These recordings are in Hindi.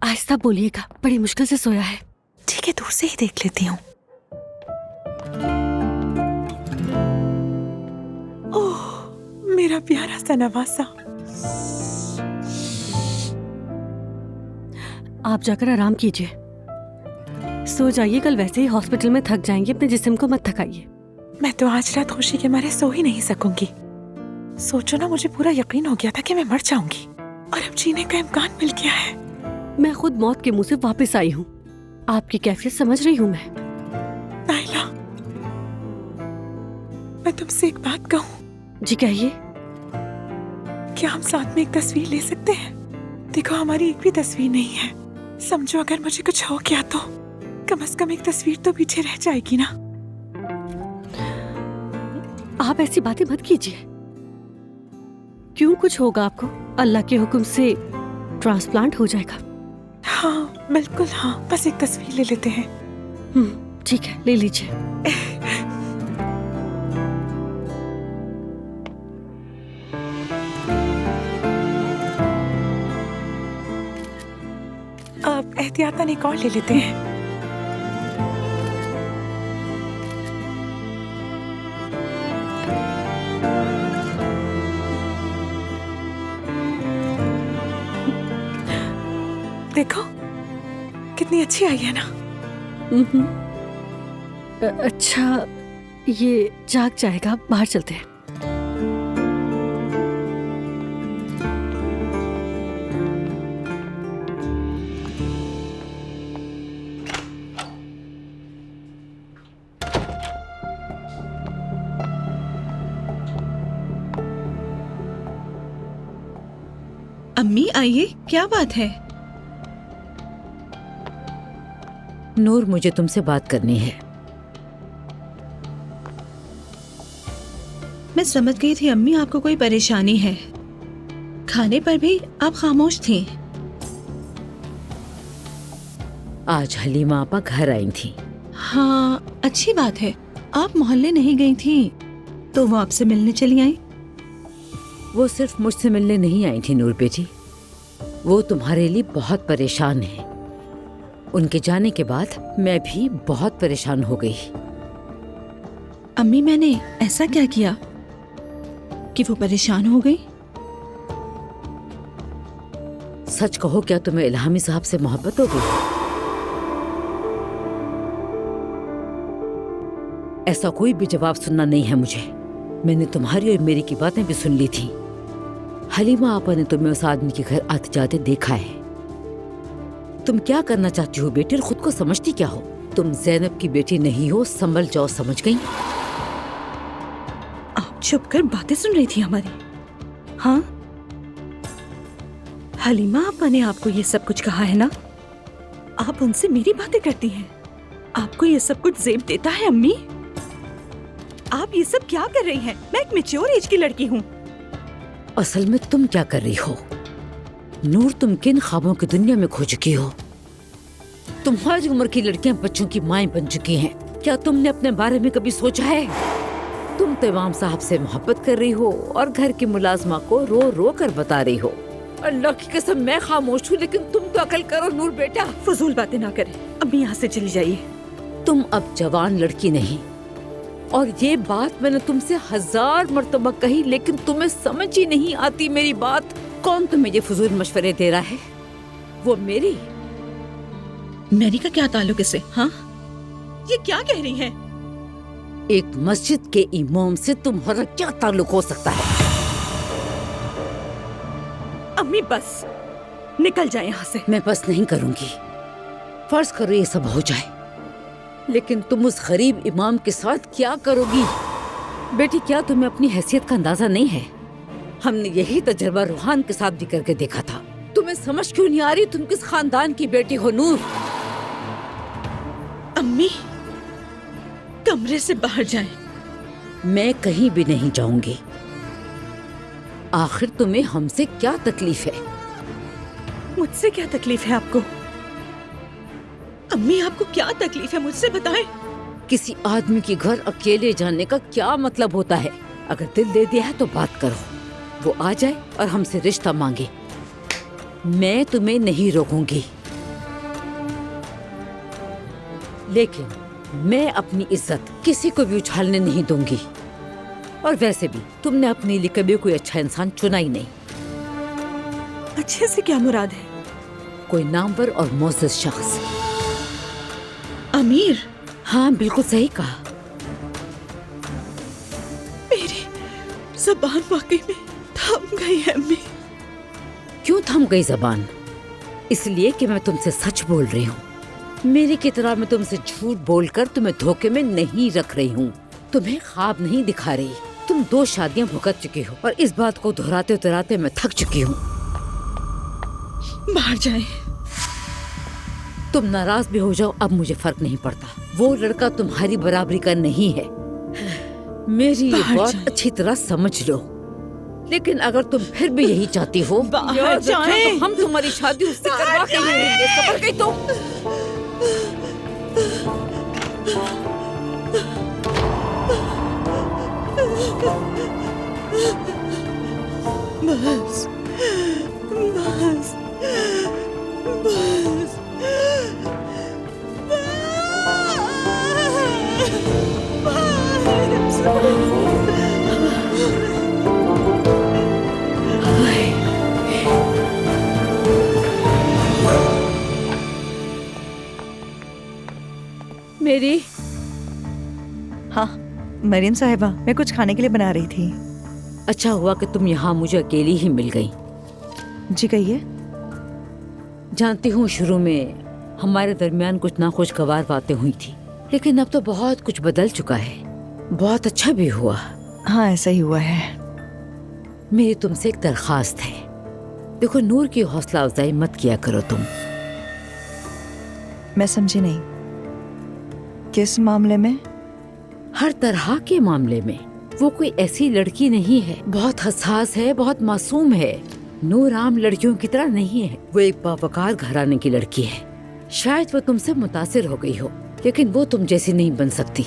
आहिस्ता बोलिएगा, बड़ी मुश्किल से सोया है। ठीक है, दूर से ही देख लेती हूँ। ओह मेरा प्यारा सा नवासा। आप जाकर आराम कीजिए, सो जाइए। कल वैसे ही हॉस्पिटल में थक जाएंगे, अपने जिस्म को मत थकाइए। मैं तो आज रात खुशी के मारे सो ही नहीं सकूंगी। सोचो ना, मुझे पूरा यकीन हो गया था कि मैं मर जाऊंगी और अब जीने का इम्कान मिल गया है। मैं खुद मौत के मुंह से वापस आई हूँ। आपकी कैफियत समझ रही हूँ मैं। नाइला, मैं तुमसे एक बात कहूँ? जी कहिए। क्या हम साथ में एक तस्वीर ले सकते हैं? देखो, हमारी एक भी तस्वीर नहीं है। समझो अगर मुझे कुछ हो गया तो कम से कम एक तस्वीर तो पीछे रह जाएगी ना। आप ऐसी बातें मत कीजिए। क्यों कुछ होगा आपको? अल्लाह के हुक्म से ट्रांसप्लांट हो जाएगा। हाँ बिल्कुल, हाँ, बस एक तस्वीर ले लेते हैं। ठीक है, ले लीजिए। अब एहतियातन एक और ले लेते हैं। देखो कितनी अच्छी आई है ना। अच्छा, ये जाग जाएगा, बाहर चलते हैं। अम्मी आइए, क्या बात है? नूर, मुझे तुमसे बात करनी है। मैं समझ गई थी अम्मी आपको कोई परेशानी है। खाने पर भी आप खामोश थी। आज हलीमा आपा घर आई थी। हाँ, अच्छी बात है। आप मोहल्ले नहीं गई थी तो वो आपसे मिलने चली आई? वो सिर्फ मुझसे मिलने नहीं आई थी नूर बेटी, वो तुम्हारे लिए बहुत परेशान है। उनके जाने के बाद मैं भी बहुत परेशान हो गई। अम्मी, मैंने ऐसा क्या किया कि वो परेशान हो गई? सच कहो, क्या तुम्हें इल्हामी साहब से मोहब्बत हो गई? ऐसा कोई भी जवाब सुनना नहीं है मुझे। मैंने तुम्हारी और मेरी की बातें भी सुन ली थी। हलीमा आपा ने तुम्हें उस आदमी के घर आते जाते देखा है। तुम क्या करना चाहती हो बेटी, और खुद को समझती क्या हो? तुम ज़ैनब की बेटी नहीं हो, संभल जाओ, समझ गई? आप चुप कर बातें सुन रही थी हमारी? हाँ, हलीमा आपा ने आपको ये सब कुछ कहा है ना? आप उनसे मेरी बातें करती हैं। आपको ये सब कुछ ज़ेब देता है अम्मी? आप ये सब क्या कर रही हैं? मैं एक मैच्योर एज की लड़की हूँ। असल में तुम क्या कर रही हो नूर? तुम किन ख्वाबों की दुनिया में खो चुकी हो? तुम्हारी उम्र की लड़कियां बच्चों की माएं बन चुकी हैं। क्या तुमने अपने बारे में कभी सोचा है? तुम तो इमाम साहब से मोहब्बत कर रही हो और घर की मुलाजमा को रो रो कर बता रही हो। अल्लाह की कसम, मैं खामोश हूँ, लेकिन तुम तो अकल करो नूर बेटा। फजूल बातें ना करें अम्मी, यहाँ से चली जाइए। तुम अब जवान लड़की नहीं, और ये बात मैंने तुमसे 1000 मर्तबा कही, लेकिन तुम्हें समझ ही नहीं आती मेरी बात। कौन तुम्हें ये फजूल मशवरे दे रहा है? वो मेरी का क्या ताल्लुक इससे? हाँ, ये क्या कह रही है? एक मस्जिद के इमाम से तुम्हारा क्या ताल्लुक हो सकता है? अम्मी बस, निकल जाए यहाँ से। मैं बस नहीं करूंगी। फर्ज करो ये सब हो जाए, लेकिन तुम उस गरीब इमाम के साथ क्या करोगी? बेटी, क्या तुम्हें अपनी हैसियत का अंदाजा नहीं है? हमने यही तजर्बा रूहान के साथ भी करके देखा था। तुम्हें समझ क्यों नहीं आ रही? तुम किस खानदान की बेटी हो नूर? अम्मी, कमरे से बाहर जाएं। मैं कहीं भी नहीं जाऊंगी। आखिर तुम्हें हमसे क्या तकलीफ है? मुझसे क्या तकलीफ है आपको? अम्मी, आपको क्या तकलीफ है, मुझसे बताएं। किसी आदमी के घर अकेले जाने का क्या मतलब होता है? अगर दिल दे दिया है तो बात करो, वो आ जाए और हमसे रिश्ता मांगे। मैं तुम्हें नहीं रोकूंगी। लेकिन मैं अपनी इज्जत किसी को भी उछालने नहीं दूंगी। और वैसे भी तुमने अपने लिए कभी कोई अच्छा इंसान चुना ही नहीं। अच्छे से क्या मुराद है? कोई नामवर और मोअज़्ज़ज़ शख्स। अमीर? हाँ, बिल्कुल सही कहा। मेरी ज़बान वाकई में थम गई है अम्मी। क्यों थम गई जबान? इसलिए कि मैं तुमसे सच बोल रही हूँ। मेरी की तरह मैं तुमसे झूठ बोलकर तुम्हें धोखे में नहीं रख रही हूँ, तुम्हें ख्वाब नहीं दिखा रही। तुम 2 शादियाँ भुगत चुकी हो और इस बात को दोहराते दोहराते मैं थक चुकी हूँ। बाहर जाएं। तुम नाराज भी हो जाओ, अब मुझे फर्क नहीं पड़ता। वो लड़का तुम्हारी बराबरी का नहीं है, मेरी ये बाहर बात जाएं। अच्छी तरह समझ लो। लेकिन अगर तुम फिर भी यही चाहती हो, बाहर याद रखना, जाएं। तो हम तुम्हारी शादी उससे करवा के ही रहेंगे। समझ गई तुम? बस बस बस मेरी हाँ मरियम साहिबा, मैं कुछ खाने के लिए बना रही थी। अच्छा हुआ कि तुम यहाँ मुझे अकेली ही मिल गई। जी कहिए। जानती हूँ शुरू में हमारे दरमियान कुछ ना कुछ गवार बातें हुई थी, लेकिन अब तो बहुत कुछ बदल चुका है। बहुत अच्छा भी हुआ। हाँ ऐसा ही हुआ है। मेरी तुमसे एक दरखास्त है। देखो, नूर की हौसला अफजाई मत किया करो तुम। मैं समझी नहीं, किस मामले में? हर तरह के मामले में। वो कोई ऐसी लड़की नहीं है, बहुत हसास है, बहुत मासूम है। नूर आम लड़कियों की तरह नहीं है, वो एक बावकार घराने की लड़की है। शायद वो तुमसे मुतासिर हो गई हो, लेकिन वो तुम जैसी नहीं बन सकती।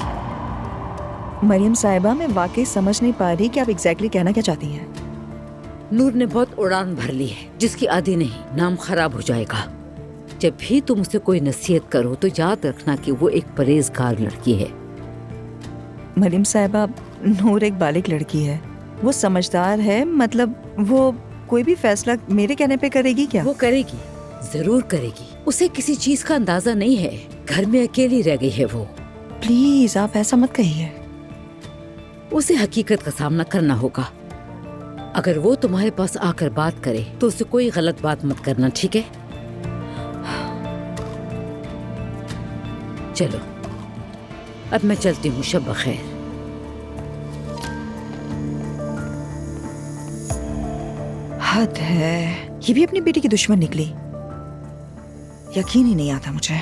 मरियम साहिबा, मैं वाकई समझ नहीं पा रही कि आप एग्जैक्टली कहना क्या चाहती हैं। नूर ने बहुत उड़ान भर ली है, जिसकी आदि नहीं, नाम खराब हो जाएगा। जब भी तुम उसे कोई नसीहत करो तो याद रखना कि वो एक परहेजगार लड़की है। मरियम साहिबा, नूर एक बालिग लड़की है, वो समझदार है। मतलब वो कोई भी फैसला मेरे कहने पे करेगी क्या? वो करेगी, जरूर करेगी। उसे किसी चीज का अंदाजा नहीं है, घर में अकेली रह गई है वो। प्लीज आप ऐसा मत कहिए। उसे हकीकत का सामना करना होगा। अगर वो तुम्हारे पास आकर बात करे तो उसे कोई गलत बात मत करना, ठीक है? चलो अब मैं चलती हूँ, शब बखैर। हद है, ये भी अपनी बेटी की दुश्मन निकली। यकीन ही नहीं आता मुझे।